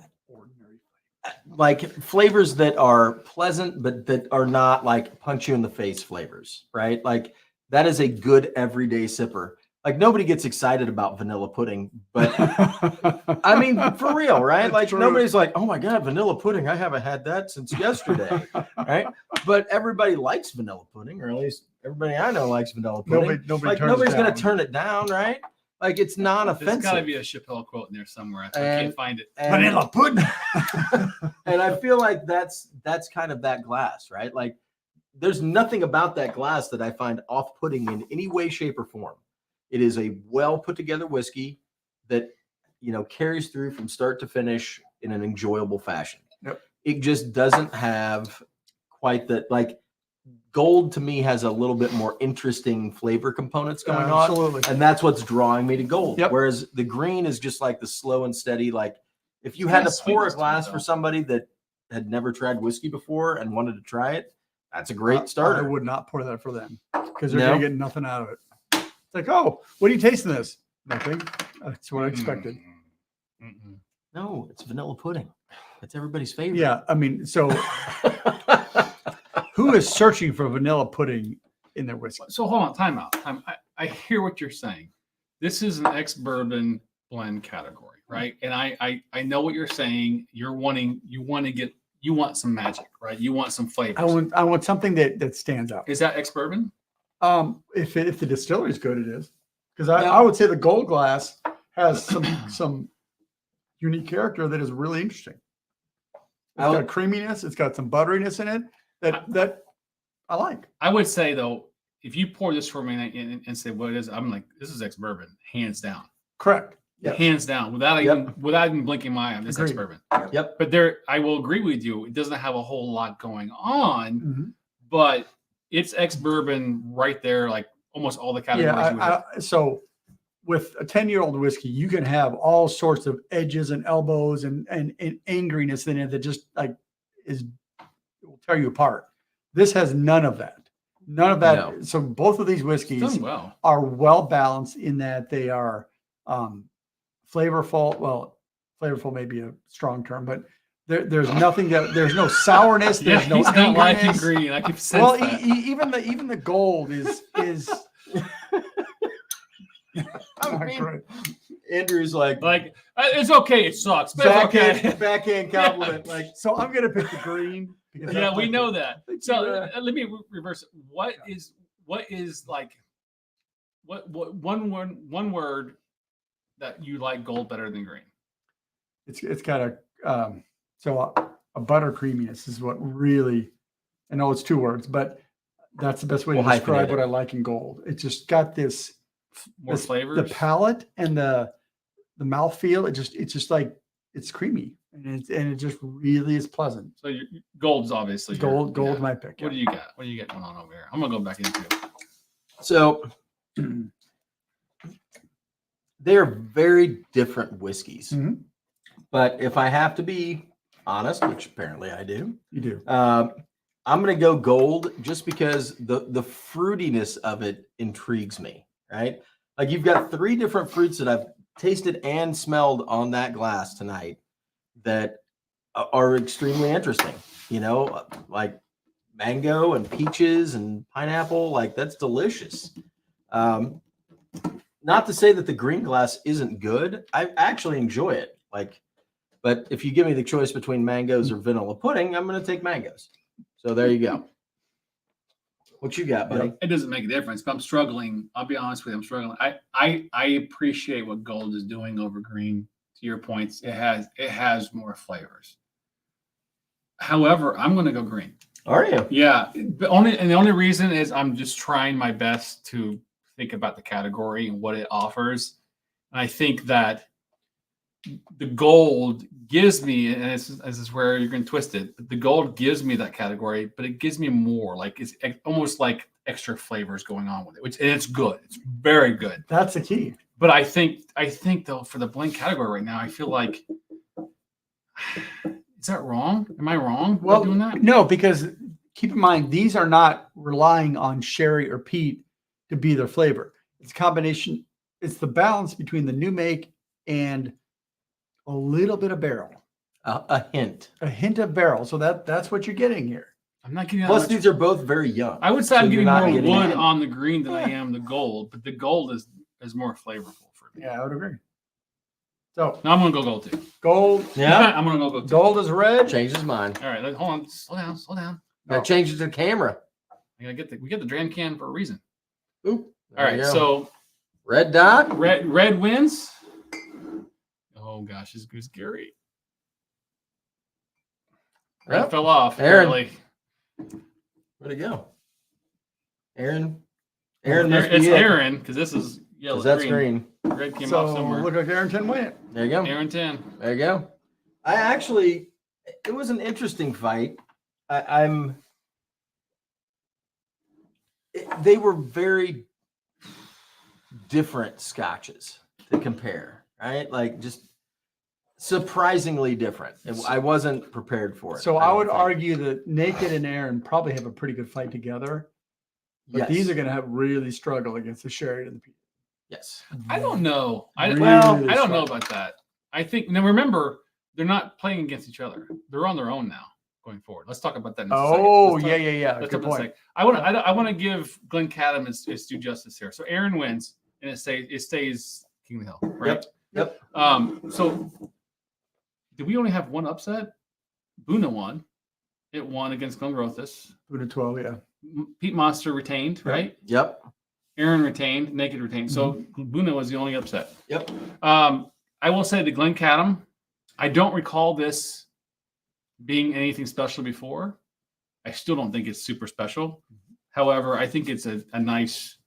flavors that are pleasant, but that are not like punch you in the face flavors, right? Like that is a good everyday sipper. Like nobody gets excited about vanilla pudding, but I mean, for real, right? That's like true. Nobody's like, oh my God, vanilla pudding. I haven't had that since yesterday, right? But everybody likes vanilla pudding, or at least everybody I know likes vanilla pudding. Nobody's going to turn it down, right? Like it's non-offensive. There's got to be a Chappelle quote in there somewhere. I can't find it. Vanilla pudding. And I feel like that's kind of that glass, right? Like there's nothing about that glass that I find off-putting in any way, shape, or form. It is a well put together whiskey that, carries through from start to finish in an enjoyable fashion. Yep. It just doesn't have quite that, like gold to me has a little bit more interesting flavor components going on. Absolutely. And that's what's drawing me to gold. Yep. Whereas the green is just like the slow and steady. Like if you had to pour a glass for somebody that had never tried whiskey before and wanted to try it, that's a great starter. I would not pour that for them because they're going to get nothing out of it. It's like, oh, what are you tasting this? Nothing. That's what I expected. No, it's vanilla pudding. It's everybody's favorite. Yeah. I mean, so who is searching for vanilla pudding in their whiskey? So hold on, time out. I hear what you're saying. This is an ex-bourbon blend category, right? And I know what you're saying. You want some magic, right? You want some flavors. I want something that stands out. Is that ex-bourbon? If the distillery is good, it is. Because I would say the gold glass has some unique character that is really interesting. It's got creaminess. It's got some butteriness in it that I like. I would say though, if you pour this for me and say what it is, I'm like, this is ex-bourbon, hands down. Correct. Yep. Hands down, without even blinking my eye, it's ex-bourbon. Yep. But I will agree with you. It doesn't have a whole lot going on, but it's ex-bourbon right there, like almost all the categories. So with a 10-year-old whiskey, you can have all sorts of edges and elbows and angriness in it that just like will tear you apart. This has none of that. None of that. No. So both of these whiskeys are well balanced in that they are flavorful. Well, flavorful may be a strong term, but there's nothing there's no sourness. There's no not liking green. I can sense that. Even the gold is. Andrew's like it's okay. It sucks. But backhand compliment. Like so, I'm gonna pick the green. Yeah, we know that. So let me reverse it. What is like what one word that you like gold better than green? It's got a butter creaminess is what really. I know it's two words, but That's the best way We'll to describe hyphenate what it. I like in gold. It's just got this More flavors. the palate and the mouthfeel. It's just like it's creamy and it just really is pleasant. So gold's obviously Gold yeah. my pick. What do you got? What do you got going on over here? I'm gonna go back into. So they're very different whiskeys. Mhm. But if I have to be honest, which apparently I do, You do. I'm going to go gold just because the fruitiness of it intrigues me, right? Like you've got 3 different fruits that I've tasted and smelled on that glass tonight that are extremely interesting, like mango and peaches and pineapple. Like that's delicious. Not to say that the green glass isn't good. I actually enjoy it. But if you give me the choice between mangoes or vanilla pudding, I'm going to take mangoes. So there you go. What you got, buddy? It doesn't make a difference, but I'm struggling. I'll be honest with you, I'm struggling. I appreciate what gold is doing over green. To your points, it has more flavors. However, I'm going to go green. Are you? Yeah, the only reason is I'm just trying my best to think about the category and what it offers. And I think that the gold gives me, and this is where you're going to twist it. But the gold gives me that category, but it gives me more. Like it's almost like extra flavors going on with it, and it's good. It's very good. That's the key. But I think though for the blend category right now, I feel like is that wrong? Am I wrong? Well, doing that? No, because keep in mind these are not relying on sherry or peat to be their flavor. It's a combination. It's the balance between the new make and a little bit of barrel, A hint. a hint of barrel. So that's what you're getting here. I'm not getting that Plus, much. these are both very young. I would say So I'm you're getting not more getting wood it. on the green than I am the gold, but the gold is more flavorful for me. Yeah, I would agree. So Now I'm gonna go gold too. gold, Yeah. I'm gonna go gold too. gold is red. Changed his mind. All right, hold on, slow down. Gotta change it to the camera. We get the Dram can for a reason. Oop. All right, so red dot. red wins. Oh gosh, this is scary. Red Yep. fell off. Arran. Apparently. Where'd it go? Aaron. It's Arran because this is yellow. Because that's green. Red came off So somewhere. look like Arrington win it. There you go. Arran 10. There you go. It was an interesting fight. They were very different scotches to compare, right? Like just surprisingly different. I wasn't prepared for it. So I don't would think. argue that Naked and Aaron probably have a pretty good fight together. But Yes. these are going to have really struggle against the Sherry and the Peat. Yes. I don't know. I Really don't know strong. about that. I think now remember they're not playing against each other. They're on their own now going forward. Let's talk about that in a second. Oh, Let's yeah. Let's Good talk about point. that. I want to give Glencadam its due justice here. So Aaron wins, and it stays King of the Hill, right? Yep. So did we only have one upset? Buna won. It won against Glenrothes. Buddha 12, yeah. Pete Monster retained, right? Yep. Aaron retained. Naked retained. So Buna was the only upset. Yep. I will say the Glencadam. I don't recall this being anything special before. I still don't think it's super special. However, I think it's a nice.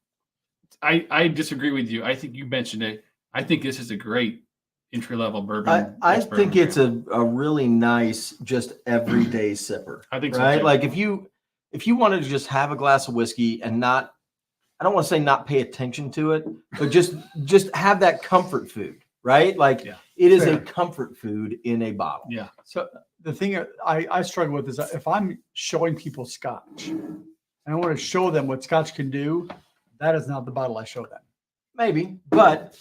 I disagree with you. I think you mentioned it. I think this is a great entry level bourbon. I Ex-Bourbon think it's beer. a really nice, just everyday sipper. I think so, right. too. Like if you wanted to just have a glass of whiskey and not, I don't want to say not pay attention to it, but just have that comfort food, right? Like Yeah. it is Fair. a comfort food in a bottle. Yeah. So the thing I struggle with is if I'm showing people Scotch and I want to show them what Scotch can do, that is not the bottle I show them. Maybe, but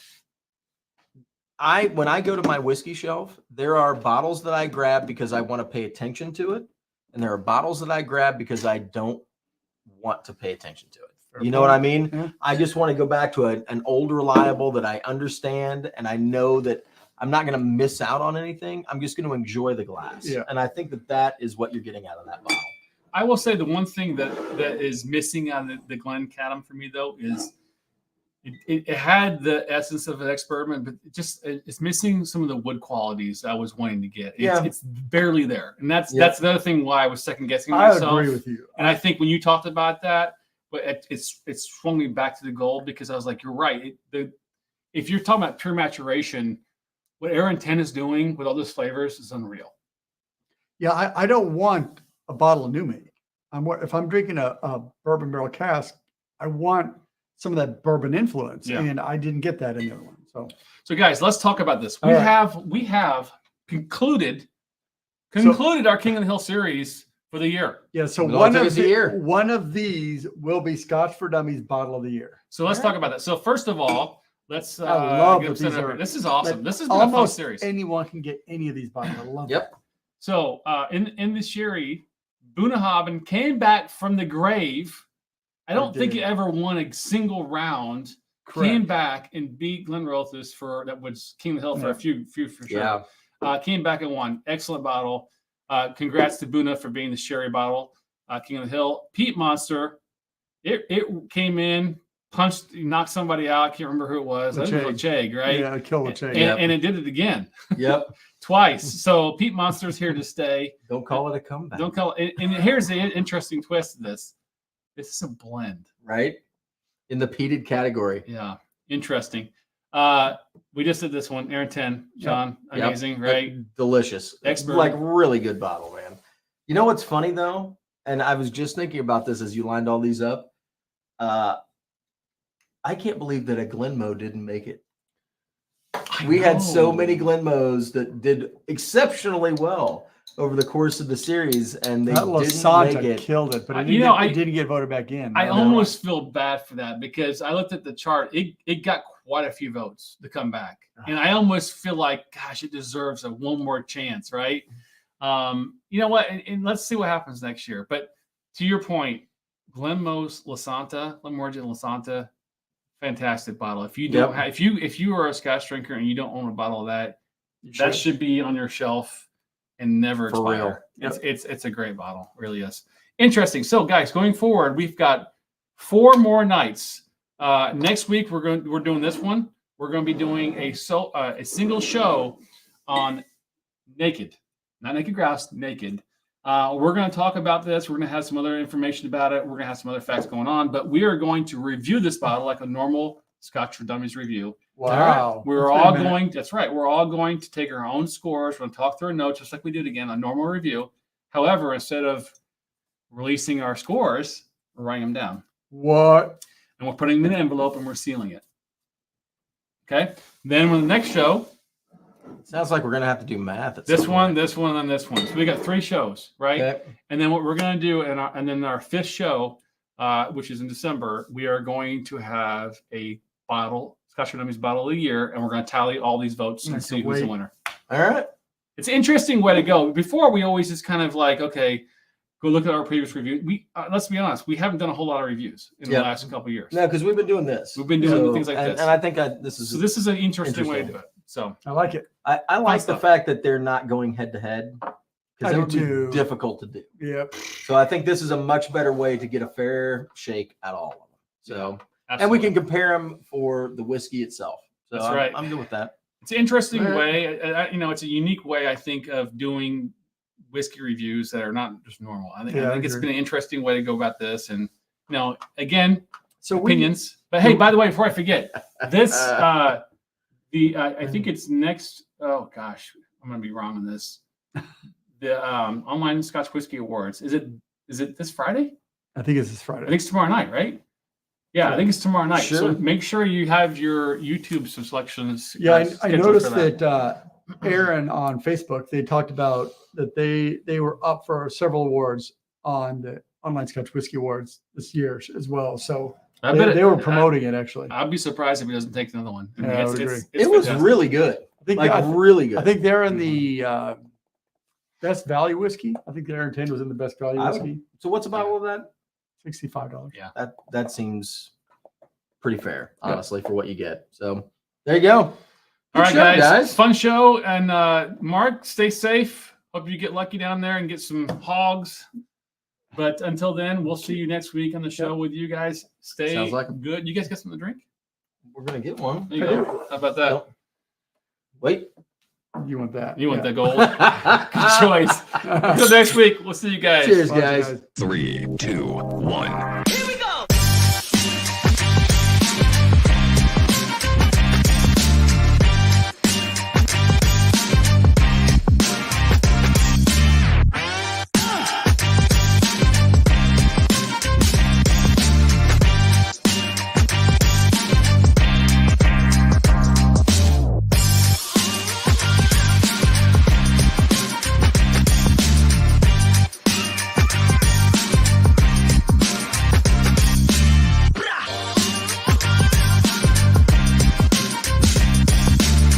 when I go to my whiskey shelf, there are bottles that I grab because I want to pay attention to it, and there are bottles that I grab because I don't want to pay attention to it. You know what I mean? Yeah. I just want to go back to an old reliable that I understand, and I know that I'm not going to miss out on anything. I'm just going to enjoy the glass. Yeah. And I think that is what you're getting out of that bottle. I will say the one thing that is missing on the Glencadam for me though is It had the essence of an ex-bourbon, but it's missing some of the wood qualities I was wanting to get. It's barely there, and that's another thing why I was second guessing myself. I agree with you, and I think when you talked about that, but it's swung me back to the gold because I was like, you're right. If you're talking about pure maturation, what Arran 10 is doing with all those flavors is unreal. Yeah, I don't want a bottle of new make. If I'm drinking a bourbon barrel cask, I want some of that bourbon influence, and I didn't get that in the other one. So guys, let's talk about this. We have concluded our King of the Hill series for the year. Yeah, so one of these will be Scotch for Dummies bottle of the year. So let's talk about that. So first of all, let's I love that these are, this is awesome. like, this has been a fun series. Anyone can get any of these bottles. I love that. So in the sherry, Bunnahabhain came back from the grave. I don't think he ever won a single round. Correct. Came back and beat Glenrothes that was King of the Hill for a few for sure. Came back and won. Excellent bottle. Congrats to Buna for being the sherry bottle. King of the Hill. Peat Monster. It came in, knocked somebody out. I can't remember who it was. I think it was Chag, right? Yeah, it killed Chag. And it did it again. Yep. Twice. So Peat Monster's here to stay. Don't call it a comeback. Don't call it. And here's the interesting twist of this. This is a blend. Right? In the peated category. Yeah. Interesting. We just did this one. Arran 10. John. Amazing, right? Delicious. Expert. Like really good bottle, man. You know what's funny though? And I was just thinking about this as you lined all these up. I can't believe that a Glenmo didn't make it. We had so many Glenmos that did exceptionally well over the course of the series, and they didn't make it. Killed it, but it didn't get voted back in. I almost feel bad for that because I looked at the chart. It got quite a few votes to come back, and I almost feel like, gosh, it deserves one more chance, right? You know what? And let's see what happens next year. But to your point, Glenmore's Lasanta, fantastic bottle. If you don't have, if you are a Scotch drinker and you don't own a bottle of that, that should be on your shelf and never expire. It's a great bottle, really is. Interesting. So, guys, going forward, we've got 4 more nights. Next week, we're doing this one. We're going to be doing a single show on Naked, not Naked Grouse, Naked. We're going to talk about this. We're going to have some other information about it. We're going to have some other facts going on, but we are going to review this bottle like a normal Scotch for Dummies review. Wow. We're all going to take our own scores. We're going to talk through our notes just like we did again, a normal review. However, instead of releasing our scores, we're writing them down. What? And we're putting them in an envelope and we're sealing it. Okay. Then when the next show. Sounds like we're going to have to do math. This one, and then this one. So we got 3 shows, right? Okay. And then what we're going to do, and then our 5th show, which is in December, we are going to have a bottle, Scotch for Dummies bottle of the year, and we're going to tally all these votes and see who's the winner. All right. It's an interesting way to go. Before, we always just kind of like, okay, go look at our previous review. Let's be honest, we haven't done a whole lot of reviews in the last couple of years. No, because we've been doing this. We've been doing things like this. And I think this is an interesting way to do it. So I like it. I like the fact that they're not going head to head because it would be difficult to do. Yep. So I think this is a much better way to get a fair shake at all of them. So absolutely. And we can compare them for the whiskey itself. So that's right. I'm good with that. It's an interesting way. It's a unique way, I think, of doing whiskey reviews that are not just normal. I think it's been an interesting way to go about this. And again, opinions. But hey, by the way, before I forget, this I think it's next. Oh gosh, I'm gonna be wrong on this. The online Scotch Whiskey Awards. Is it this Friday? I think it's this Friday. I think it's tomorrow night, right? Yeah, I think it's tomorrow night. Sure. So make sure you have your YouTube selections. Yeah, I noticed that Arran on Facebook, they talked about that they were up for several awards on the online Scotch Whiskey Awards this year as well. So they were promoting it actually. I'd be surprised if he doesn't take another one. I would agree. It was really good. I think really good. I think they're in the best value whiskey. I think the Arran 10 was in the best value whiskey. So what's about all of that? $65. Yeah, that seems pretty fair, honestly, for what you get. So there you go. All right, guys. Fun show. And Mark, stay safe. Hope you get lucky down there and get some hogs. But until then, we'll see you next week on the show with you guys. Stay good. You guys got something to drink? We're gonna get one. There you go. How about that? Wait. You want that? You want that gold? Good choice. Until next week, we'll see you guys. Cheers, Bye, guys. 3, 2, 1.